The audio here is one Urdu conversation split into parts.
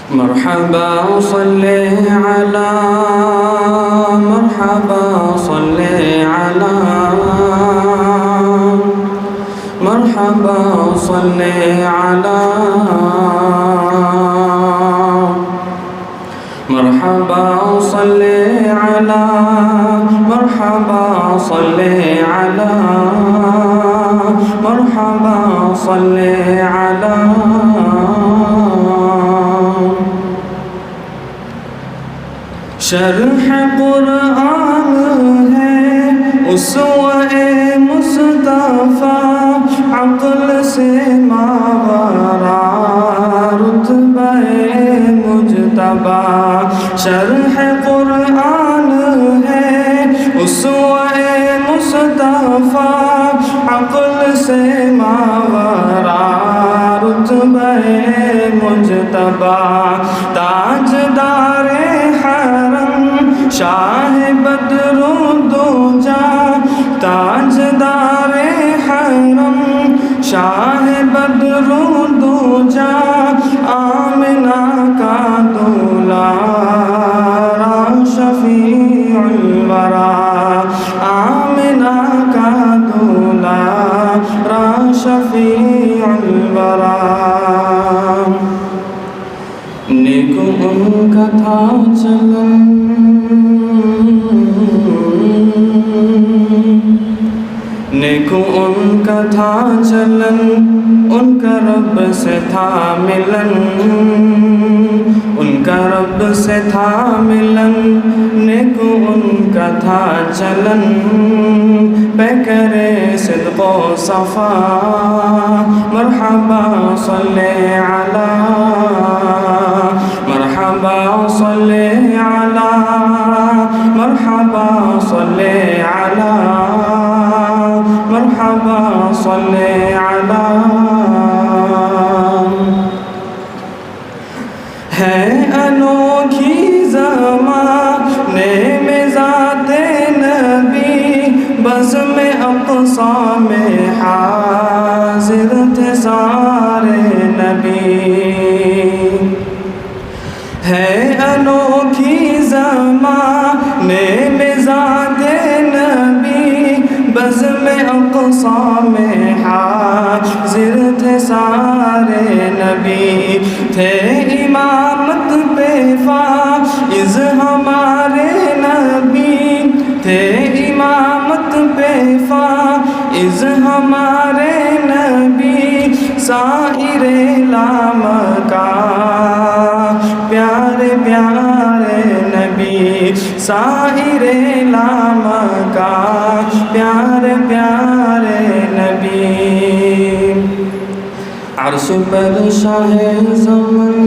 مرحبا صل على مرحبا صل على مرحبا صل على مرحبا صل على مرحبا صل على مرحبا صل على شرح قرآن ہے اسوہ مصطفیٰ عقل سے ماورا رتبہ مجتبی شرح قرآن ہے اسوہ مصطفیٰ عقل سے ماورا رتبہ مجتبی تاجدار شاہ بدر دوجا تاجدار حرم شاہ بدر دوجا آمنہ کا دولارا شفیع الورا آمنہ کا دولارا شفیع الورا نیک ان کا تھا چلن نیکو ان کا تھا چلن ان کا رب سے تھا ملن ان کا رب سے تھا ملن نیکو ان کا تھا چلن پیکرے صدق و صفا مرحبا صلی علی مرحبا صلی علی مرحبا صلی علی مرحبا صلی علی ہے انوکھی زمانے میں ذات نبی بزم اقصیٰ میں حاضر تھے سارے نبی ہے انوکھی زمانے میں ذات نبی بزم اقصیٰ میں حاضر تھے سارے نبی تھے امامت پہ فائز ہمارے نبی تھے امامت پہ فائز ہمارے نبی سائر لامکان پیارے پیارے نبی سائر لامکان پیارے پیارے نبی عرش پر شاہ زمن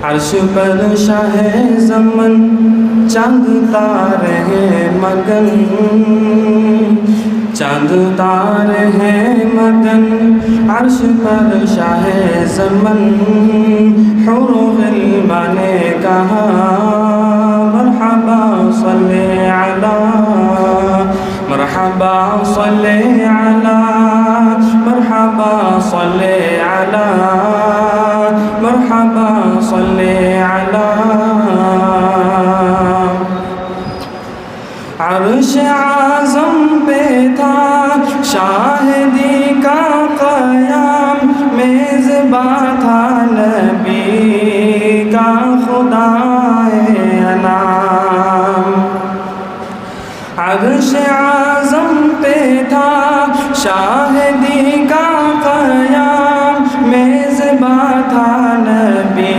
عرش پر شاہ زمن چاند تارے ہیں مگن چاند تارے ہیں مگن عرش پر شاہ زمن حور و غلمان نے کہا مرحبا صلی علی مرحبا صلی علی مرحبا صلی علی مرحبا صلی علی عرش اعظم پہ تھا شاہدی کا قیام میزباں تھا نبی کا خدائے انام عرش اعظم پہ تھا شاہدی کا قیام میزباں تھا نبی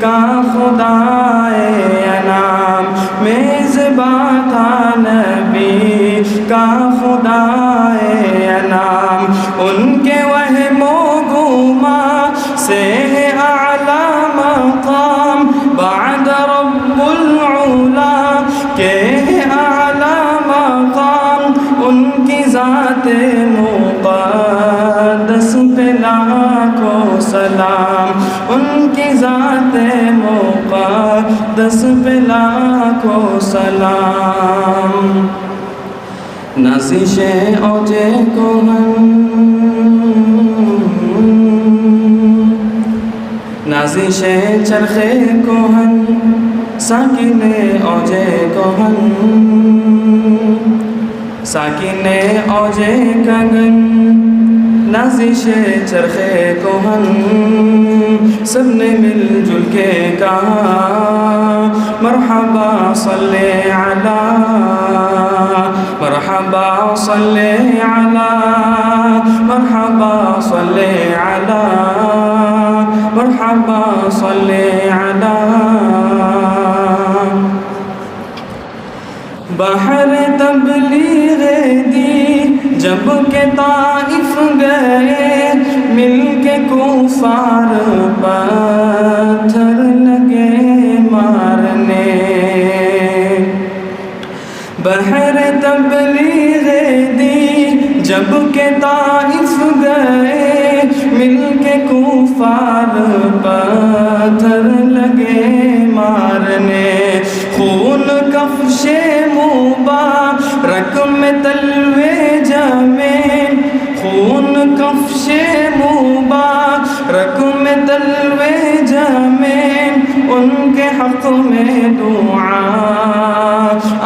کا خدائے انام میزباں تھا نبی کا خدائے انام ان کے وہم و گما سے اعلیٰ مقام بعد رب العلا کے اعلیٰ مقام ان کی ذات مقدس پہ لاکھوں سلام ان کی ذات مقدس پہ لاکھوں سلام نازش اوج کوہن نازش چرخ کوہن ساکن اوج کوہن ساکن اوج گگن نازش چرخ کوہن سب نے مل جل کے کہا مرحبا صلی علی مرحبا صلی علی مرحبا صلی علی مرحبا صلی علی بحر تبلیغ دی جب کہ طائف گئے مل کے کفار پتھر لگے مارنے بحر تبلیغ دی جب کہ طائف گئے مل کے کفار پتھر لگے مارنے خون کفش مبارک میں تلوے جمے خون کفش مبارک میں تلوے جمے ان کے حق میں دعا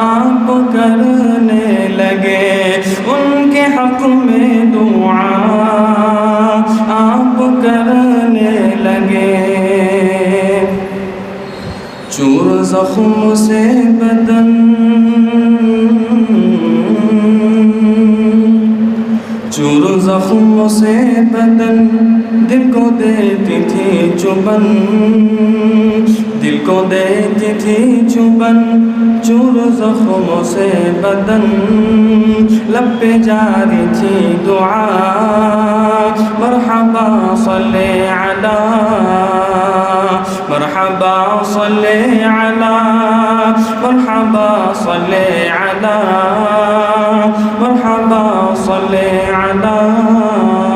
آپ کرنے لگے ان کے حق میں دعا آپ کرنے لگے چور زخم سے بدن چور زخم سے بدن دل کو دیتی تھی چبن دل کو دیتی تھی چبن چور زخم سے بدن لب پہ جاری تھی دعا مرحبا صلی علی مرحبا صلی علی مرحبا صلی علی مرحبا صلی علی